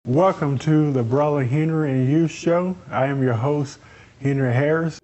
Welcome to the Brother Henry and You Show. I am your host, Henry Harris.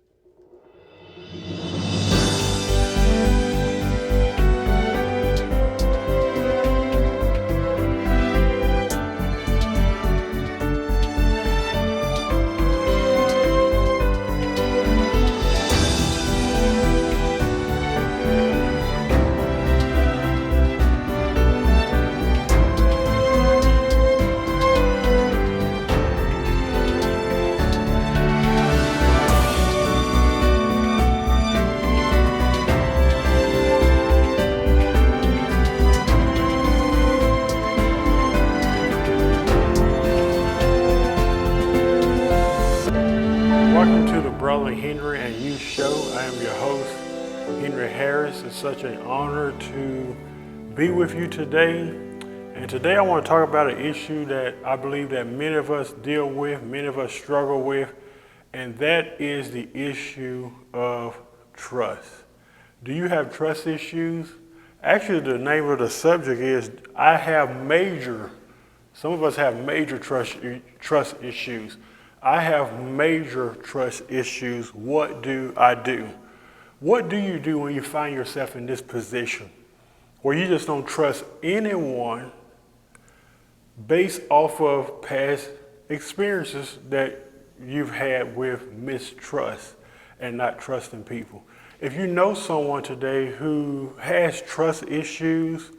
Welcome to the Brother Henry and You Show. I am your host, Henry Harris. It's such an honor to be with you today. And today I want to talk about an issue that I believe that many of us deal with, many of us struggle with, and that is the issue of trust. Do you have trust issues? Actually, the name of the subject is some of us have major trust issues. I have major trust issues. What do I do? What do you do when you find yourself in this position where you just don't trust anyone based off of past experiences that you've had with mistrust and not trusting people? If you know someone today who has trust issues,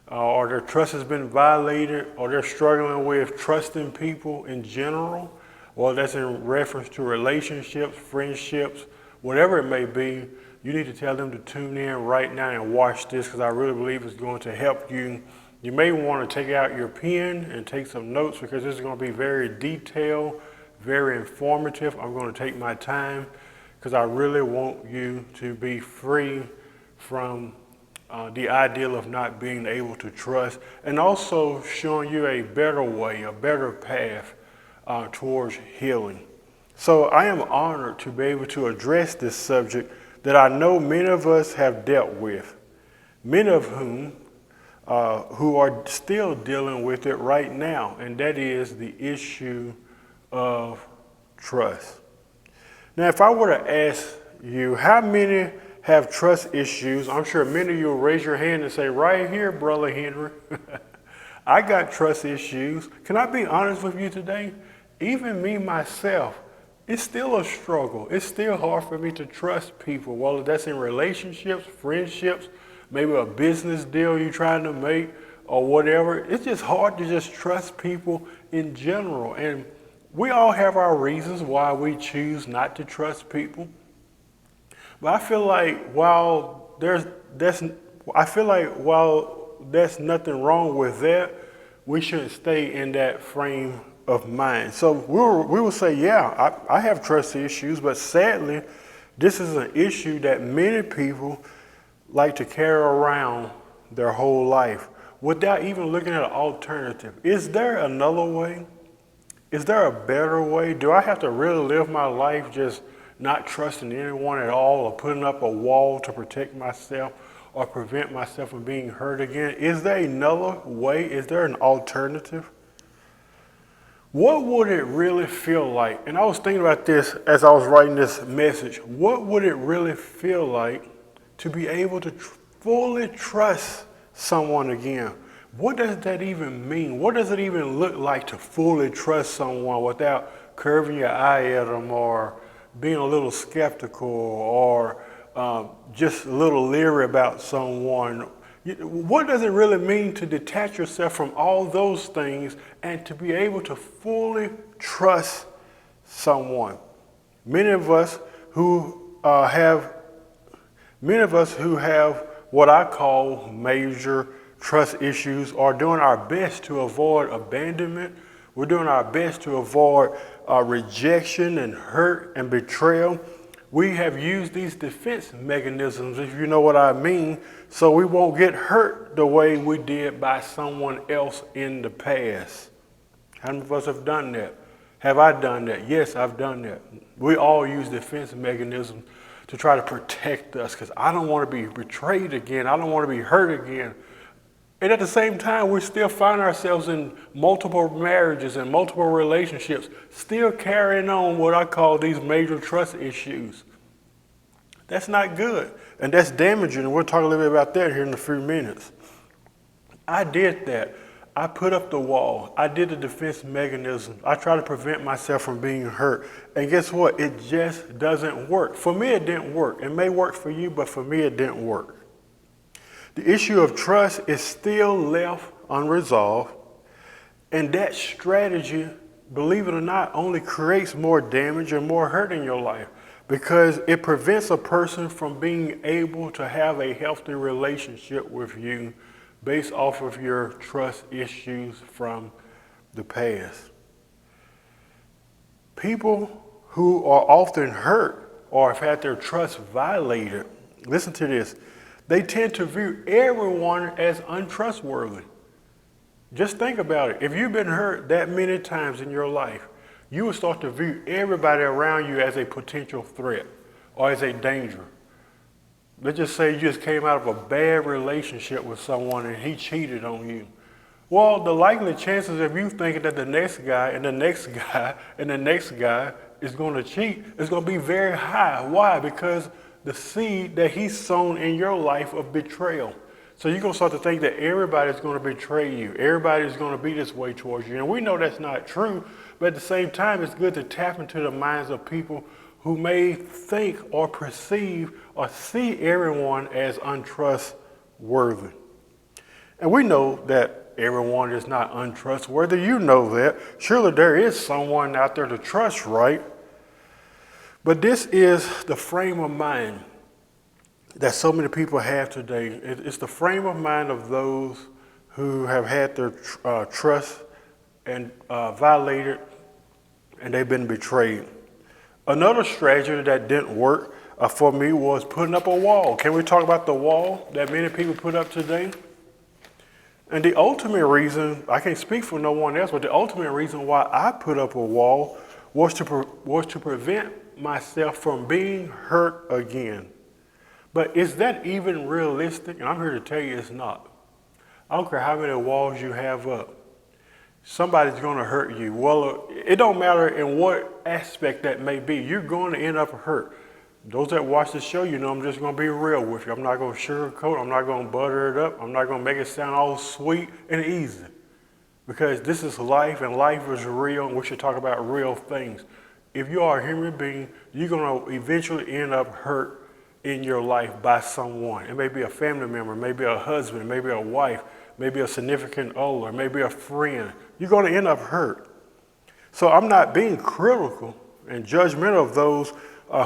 or their trust has been violated, or they're struggling with trusting people in general, well, that's in reference to relationships, friendships, whatever it may be, you need to tell them to tune in right now and watch this, because I really believe it's going to help you. You may want to take out your pen and take some notes, because this is going to be very detailed, very informative. I'm going to take my time because I really want you to be free from the ideal of not being able to trust, and also showing you a better way, a better path towards healing. So I am honored to be able to address this subject that I know many of us have dealt with, many of whom who are still dealing with it right now, and that is the issue of trust. Now, if I were to ask you how many have trust issues, I'm sure many of you will raise your hand and say, right here, Brother Henry, I got trust issues. Can I be honest with you today? Even me, myself, it's still a struggle. It's still hard for me to trust people, whether that's in relationships, friendships, maybe a business deal you're trying to make or whatever. It's just hard to just trust people in general. And we all have our reasons why we choose not to trust people. But I feel like while there's nothing wrong with that, we shouldn't stay in that frame of mind. So we will say, yeah, I have trust issues, but sadly, this is an issue that many people like to carry around their whole life without even looking at an alternative. Is there another way? Is there a better way? Do I have to really live my life just not trusting anyone at all, or putting up a wall to protect myself or prevent myself from being hurt again? Is there another way? Is there an alternative? What would it really feel like? And I was thinking about this as I was writing this message. What would it really feel like to be able to fully trust someone again? What does that even mean? What does it even look like to fully trust someone without curving your eye at them, or being a little skeptical, or just a little leery about someone? What does it really mean to detach yourself from all those things and to be able to fully trust someone? Many of us who have what I call major trust issues are doing our best to avoid abandonment. We're doing our best to avoid rejection and hurt and betrayal. We have used these defense mechanisms, if you know what I mean, so we won't get hurt the way we did by someone else in the past. How many of us have done that? Have I done that? Yes, I've done that. We all use defense mechanisms to try to protect us, because I don't want to be betrayed again. I don't want to be hurt again. And at the same time, we still find ourselves in multiple marriages and multiple relationships, still carrying on what I call these major trust issues. That's not good, and that's damaging, and we'll talk a little bit about that here in a few minutes. I did that. I put up the wall. I did the defense mechanism. I try to prevent myself from being hurt. And guess what? It just doesn't work. For me, it didn't work. It may work for you, but for me, it didn't work. The issue of trust is still left unresolved, and that strategy, believe it or not, only creates more damage and more hurt in your life because it prevents a person from being able to have a healthy relationship with you based off of your trust issues from the past. People who are often hurt or have had their trust violated, listen to this, they tend to view everyone as untrustworthy. Just think about it. If you've been hurt that many times in your life, you will start to view everybody around you as a potential threat or as a danger. Let's just say you just came out of a bad relationship with someone and he cheated on you. Well, the likely chances of you thinking that the next guy and the next guy and the next guy is going to cheat is going to be very high. Why? Because the seed that he's sown in your life of betrayal. So you're going to start to think that everybody's going to betray you. Everybody's going to be this way towards you. And we know that's not true, but at the same time, it's good to tap into the minds of people who may think or perceive or see everyone as untrustworthy. And we know that everyone is not untrustworthy. You know that. Surely there is someone out there to trust, right? But this is the frame of mind that so many people have today. It's the frame of mind of those who have had their trust and violated, and they've been betrayed. Another strategy that didn't work for me was putting up a wall. Can we talk about the wall that many people put up today? And the ultimate reason, I can't speak for no one else, but the ultimate reason why I put up a wall was to prevent myself from being hurt again. But is that even realistic? And I'm here to tell you it's not. I don't care how many walls you have up. Somebody's going to hurt you. Well, it don't matter in what aspect that may be. You're going to end up hurt. Those that watch the show, you know I'm just going to be real with you. I'm not going to sugarcoat. I'm not going to butter it up. I'm not going to make it sound all sweet and easy. Because this is life, and life is real, and we should talk about real things. If you are a human being, you're going to eventually end up hurt in your life by someone. It may be a family member, maybe a husband, maybe a wife, maybe a significant other, maybe a friend. You're going to end up hurt. So I'm not being critical and judgmental of those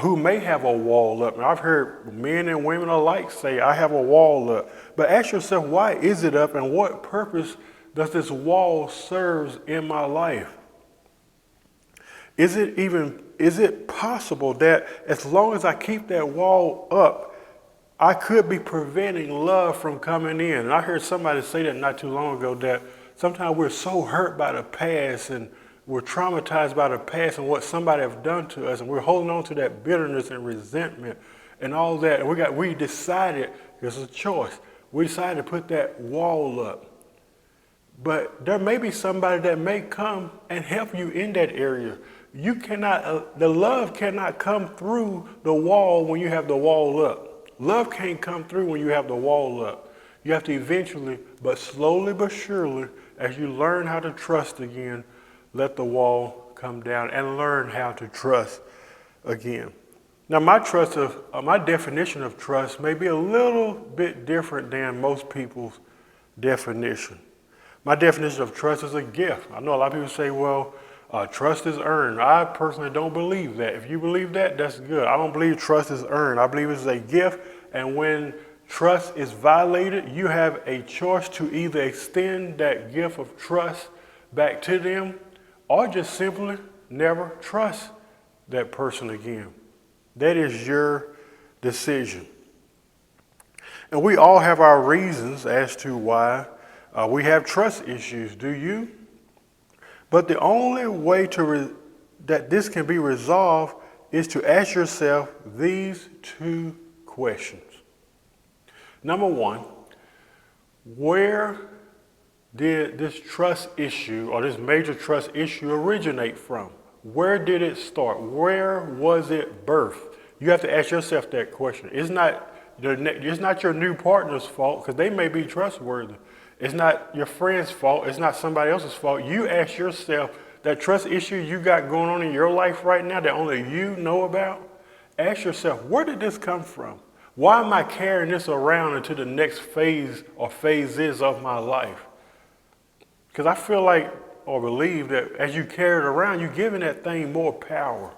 who may have a wall up. And I've heard men and women alike say, I have a wall up. But ask yourself, why is it up and what purpose does this wall serve in my life? Is it possible that as long as I keep that wall up, I could be preventing love from coming in? And I heard somebody say that not too long ago, that sometimes we're so hurt by the past and we're traumatized by the past and what somebody have done to us, and we're holding on to that bitterness and resentment and all that. And we decided, it's a choice, we decided to put that wall up. But there may be somebody that may come and help you in that area. You cannot, the love cannot come through the wall when you have the wall up. Love can't come through when you have the wall up. You have to eventually, but slowly but surely, as you learn how to trust again, let the wall come down and learn how to trust again. Now, my definition of trust may be a little bit different than most people's definition. My definition of trust is a gift. I know a lot of people say, well, trust is earned. I personally don't believe that. If you believe that, that's good. I don't believe trust is earned. I believe it's a gift, and when trust is violated, you have a choice to either extend that gift of trust back to them or just simply never trust that person again. That is your decision. And we all have our reasons as to why we have trust issues. Do you? But the only way that this can be resolved is to ask yourself these two questions. Number one, Where did this trust issue or this major trust issue originate from? Where did it start? Where was it birthed? You have to ask yourself that question. It's not your new partner's fault because they may be trustworthy. It's not your friend's fault. It's not somebody else's fault. You ask yourself that trust issue you got going on in your life right now that only you know about. Ask yourself, where did this come from? Why am I carrying this around into the next phase or phases of my life? Because I feel like or believe that as you carry it around, you're giving that thing more power.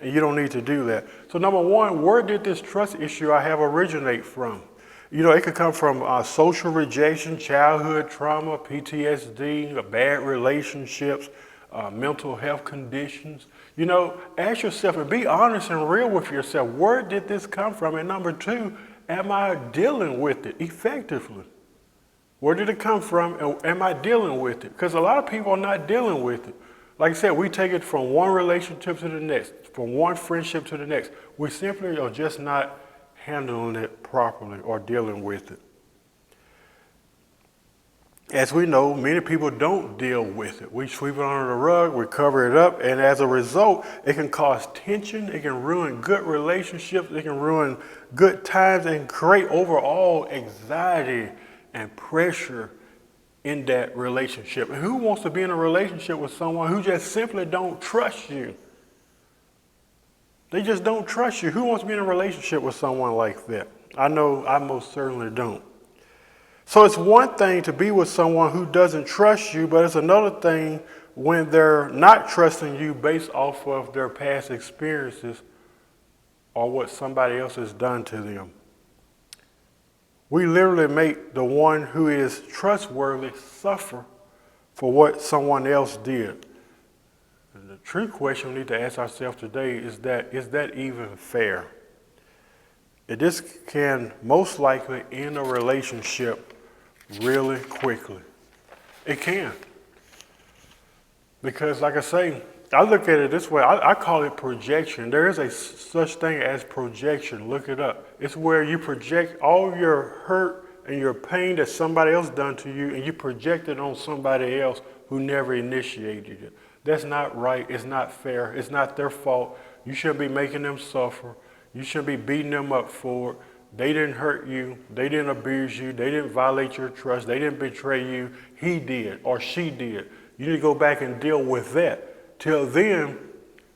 And you don't need to do that. So number one, where did this trust issue I have originate from? You know, it could come from social rejection, childhood trauma, PTSD, bad relationships, mental health conditions. You know, ask yourself and be honest and real with yourself. Where did this come from? And number two, am I dealing with it effectively? Where did it come from and am I dealing with it? Because a lot of people are not dealing with it. Like I said, we take it from one relationship to the next, from one friendship to the next. We simply are just not handling it properly or dealing with it. As we know, many people don't deal with it. We sweep it under the rug, we cover it up, and as a result, it can cause tension, it can ruin good relationships, it can ruin good times, and create overall anxiety and pressure in that relationship. And who wants to be in a relationship with someone who just simply don't trust you? They just don't trust you. Who wants to be in a relationship with someone like that? I know I most certainly don't. So it's one thing to be with someone who doesn't trust you, but it's another thing when they're not trusting you based off of their past experiences or what somebody else has done to them. We literally make the one who is trustworthy suffer for what someone else did. And the true question we need to ask ourselves today is that even fair? This can most likely end a relationship really quickly. It can. Because like I say, I look at it this way. I call it projection. There is a such thing as projection. Look it up. It's where you project all your hurt and your pain that somebody else done to you, and you project it on somebody else who never initiated it. That's not right. It's not fair. It's not their fault. You shouldn't be making them suffer. You shouldn't be beating them up for it. They didn't hurt you. They didn't abuse you. They didn't violate your trust. They didn't betray you. He did or she did. You need to go back and deal with that. Till then,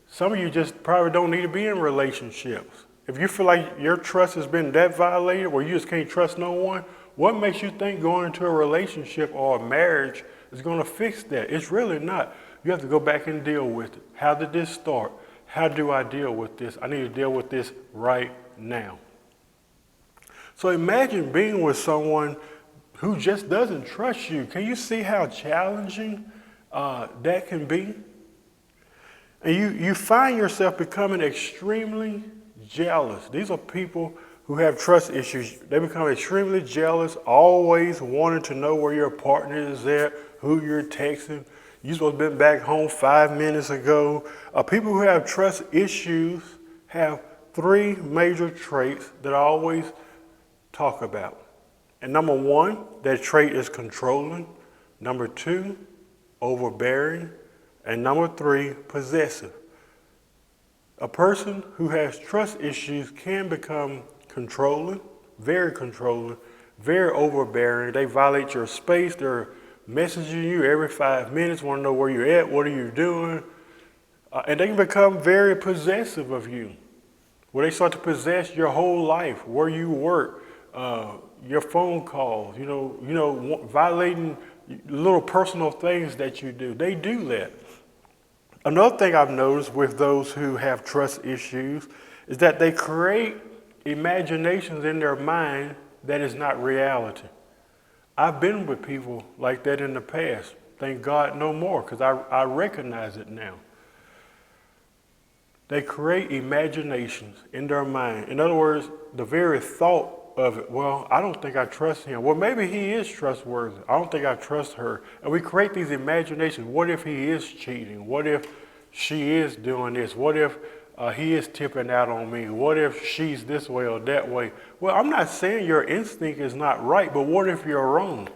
some of you just probably don't need to be in relationships. If you feel like your trust has been that violated where you just can't trust no one, what makes you think going into a relationship or a marriage is going to fix that? It's really not. You have to go back and deal with it. How did this start? How do I deal with this? I need to deal with this right now. So imagine being with someone who just doesn't trust you. Can you see how challenging that can be? And you find yourself becoming extremely jealous. These are people who have trust issues. They become extremely jealous, always wanting to know where your partner is at, who you're texting. You're supposed to have been back home 5 minutes ago. People who have trust issues have 3 major traits that I always talk about. And number 1, that trait is controlling. Number 2, overbearing. And number 3, possessive. A person who has trust issues can become controlling, very overbearing. They violate your space. They're messaging you every 5 minutes, want to know where you're at, what are you doing. And they can become very possessive of you, where they start to possess your whole life, where you work, your phone calls, violating little personal things that you do. They do that. Another thing I've noticed with those who have trust issues is that they create imaginations in their mind that is not reality. I've been with people like that in the past. Thank God no more, because I recognize it now. They create imaginations in their mind. In other words, the very thought of it, well, I don't think I trust him. Well, maybe he is trustworthy. I don't think I trust her. And we create these imaginations. What if he is cheating? What if she is doing this? What if he is tipping out on me? What if she's this way or that way? Well, I'm not saying your instinct is not right, but what if you're wrong?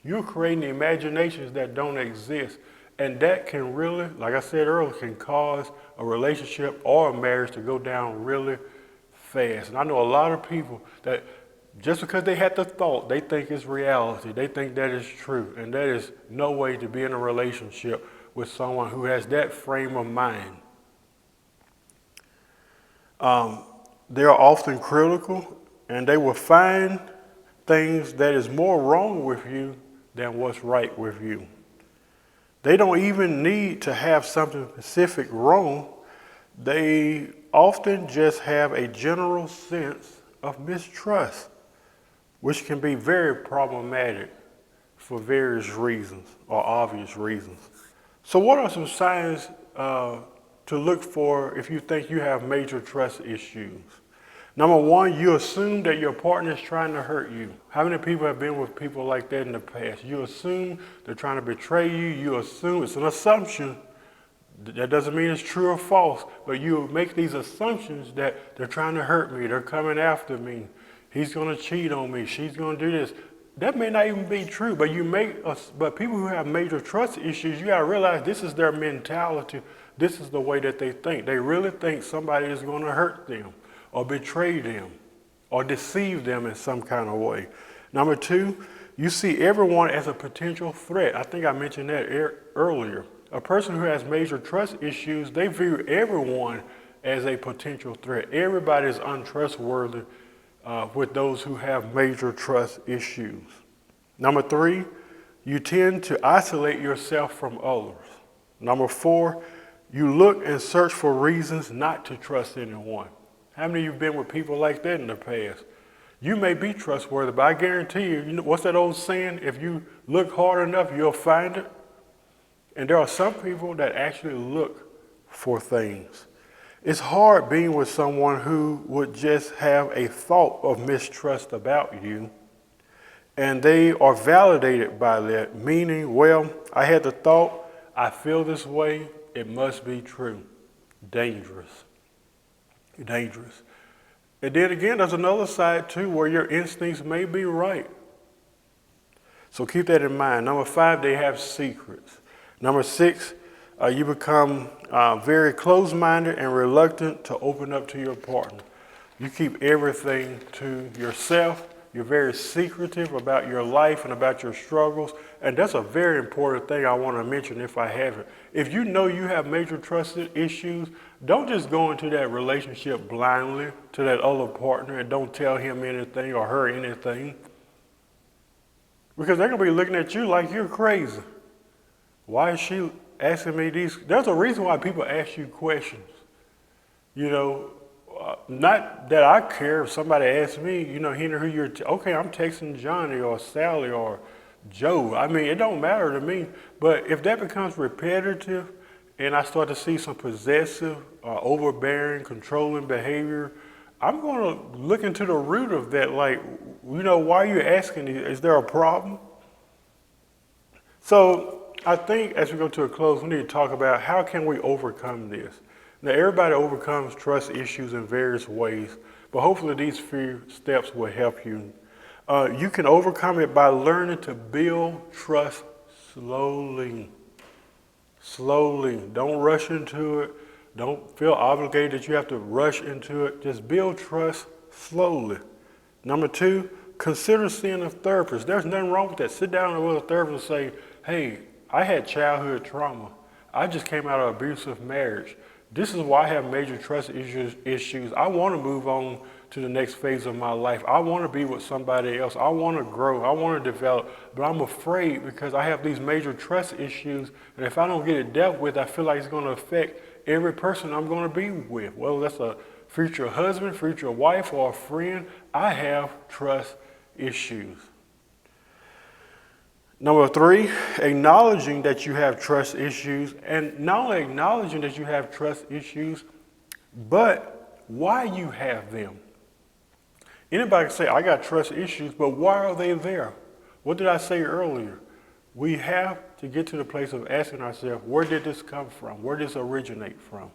You're creating imaginations that don't exist. And that can really, like I said earlier, can cause a relationship or a marriage to go down really fast. And I know a lot of people that just because they had the thought, they think it's reality. They think that is true. And that is no way to be in a relationship with someone who has that frame of mind. They are often critical, and they will find things that is more wrong with you than what's right with you. They don't even need to have something specific wrong. They often just have a general sense of mistrust, which can be very problematic for various reasons or obvious reasons. So what are some signs to look for if you think you have major trust issues? Number one, you assume that your partner is trying to hurt you. How many people have been with people like that in the past? You assume they're trying to betray you. You assume, it's an assumption. That doesn't mean it's true or false, but you make these assumptions that they're trying to hurt me. They're coming after me. He's going to cheat on me. She's going to do this. That may not even be true, but but people who have major trust issues, you got to realize this is their mentality. This is the way that they think. They really think somebody is going to hurt them or betray them or deceive them in some kind of way. Number two, you see everyone as a potential threat. I think I mentioned that earlier. A person who has major trust issues, they view everyone as a potential threat. Everybody is untrustworthy with those who have major trust issues. Number three, you tend to isolate yourself from others. Number four, you look and search for reasons not to trust anyone. How many of you have been with people like that in the past? You may be trustworthy, but I guarantee you, what's that old saying? If you look hard enough, you'll find it. And there are some people that actually look for things. It's hard being with someone who would just have a thought of mistrust about you, and they are validated by that, meaning, well, I had the thought, I feel this way, it must be true. Dangerous. Dangerous. And then again, there's another side too where your instincts may be right. So keep that in mind. Number five, they have secrets. Number six, you become very closed-minded and reluctant to open up to your partner. You keep everything to yourself. You're very secretive about your life and about your struggles. And that's a very important thing I want to mention if I haven't. If you know you have major trust issues, don't just go into that relationship blindly to that other partner and don't tell him anything or her anything. Because they're going to be looking at you like you're crazy. Why is she asking me these? There's a reason why people ask you questions. You know, not that I care if somebody asks me, Henry, who you're, okay, I'm texting Johnny or Sally or Joe. I mean, it don't matter to me. But if that becomes repetitive and I start to see some possessive, overbearing, controlling behavior, I'm going to look into the root of that. Like, why are you asking? Is there a problem? So I think as we go to a close, we need to talk about how can we overcome this. Now, everybody overcomes trust issues in various ways, but hopefully these few steps will help you. You can overcome it by learning to build trust slowly. Slowly. Don't rush into it. Don't feel obligated that you have to rush into it. Just build trust slowly. Number two, consider seeing a therapist. There's nothing wrong with that. Sit down with a therapist and say, hey, I had childhood trauma. I just came out of an abusive marriage. This is why I have major trust issues. I want to move on to the next phase of my life. I want to be with somebody else. I want to grow. I want to develop. But I'm afraid because I have these major trust issues. And if I don't get it dealt with, I feel like it's going to affect every person I'm going to be with. Whether that's a future husband, future wife, or a friend, I have trust issues. Number three, acknowledging that you have trust issues, and not only acknowledging that you have trust issues, but why you have them. Anybody can say, I got trust issues, but why are they there? What did I say earlier? We have to get to the place of asking ourselves, where did this come from? Where did this originate from?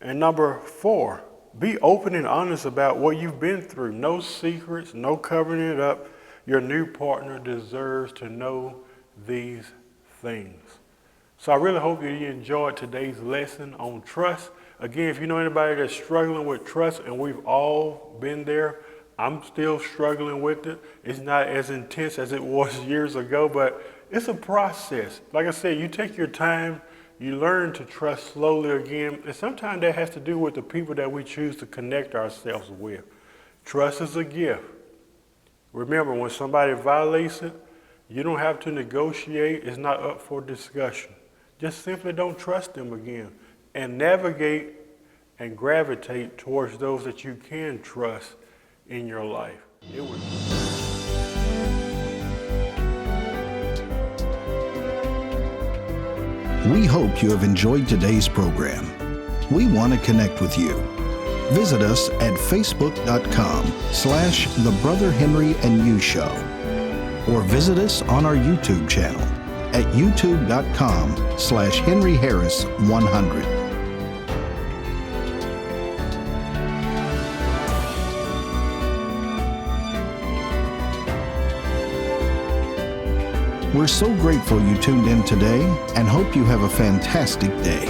And number 4, be open and honest about what you've been through. No secrets, no covering it up. Your new partner deserves to know these things. So I really hope that you enjoyed today's lesson on trust. Again, if you know anybody that's struggling with trust, and we've all been there, I'm still struggling with it. It's not as intense as it was years ago, but it's a process. Like I said, you take your time, you learn to trust slowly again, and sometimes that has to do with the people that we choose to connect ourselves with. Trust is a gift. Remember, when somebody violates it, you don't have to negotiate. It's not up for discussion. Just simply don't trust them again, and navigate and gravitate towards those that you can trust in your life. We hope you have enjoyed today's program. We want to connect with you. Visit us at facebook.com/The Brother Henry and You Show, or visit us on our YouTube channel at youtube.com/Henry Harris 100. We're so grateful you tuned in today and hope you have a fantastic day.